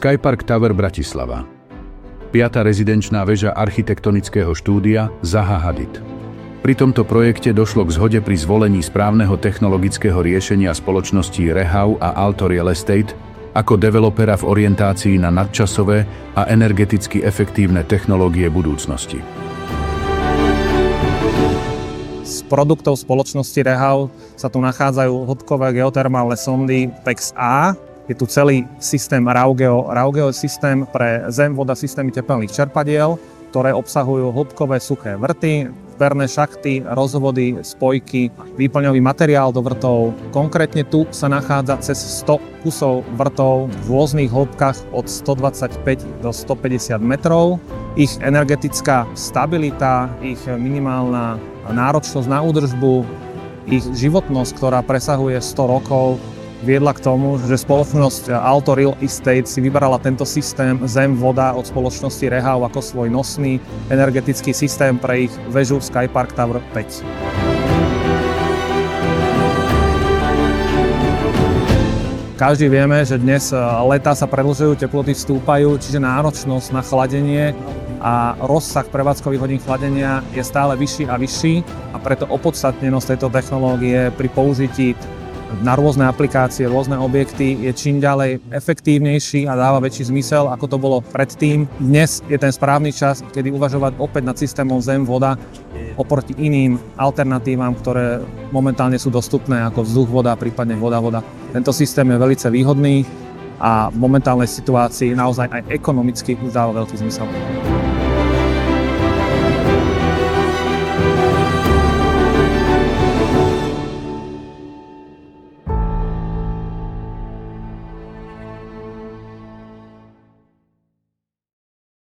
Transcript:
Skypark Tower Bratislava. 5. rezidenčná väža architektonického štúdia Zaha Hadid. Pri tomto projekte došlo k zhode pri zvolení správneho technologického riešenia spoločností Rehau a Aalto Real Estate ako developera v orientácii na nadčasové a energeticky efektívne technológie budúcnosti. Z produktov spoločnosti Rehau sa tu nachádzajú hĺbkové geotermálne sondy PEX-A. Je tu celý systém RAUGEO. RAUGEO je systém pre zem, voda, systémy tepelných čerpadiel, ktoré obsahujú hĺbkové suché vrty, zberné šachty, rozvody, spojky, výplňový materiál do vrtov. Konkrétne tu sa nachádza cez 100 kusov vrtov v rôznych hĺbkach od 125 do 150 metrov. Ich energetická stabilita, ich minimálna náročnosť na údržbu, ich životnosť, ktorá presahuje 100 rokov, viedla k tomu, že spoločnosť Aalto Real Estate si vybrala tento systém zem, voda od spoločnosti Rehau ako svoj nosný energetický systém pre ich väžu Skypark Tower 5. Každý vieme, že dnes letá sa predĺžujú, teploty stúpajú, čiže náročnosť na chladenie a rozsah prevádzkových hodín chladenia je stále vyšší a vyšší a preto opodstatnenosť tejto technológie pri použití na rôzne aplikácie, rôzne objekty je čím ďalej efektívnejší a dáva väčší zmysel, ako to bolo predtým. Dnes je ten správny čas, kedy uvažovať opäť nad systémom zem, voda oproti iným alternatívam, ktoré momentálne sú dostupné ako vzduch, voda, prípadne voda. Tento systém je veľmi výhodný a v momentálnej situácii naozaj aj ekonomicky už dáva veľký zmysel.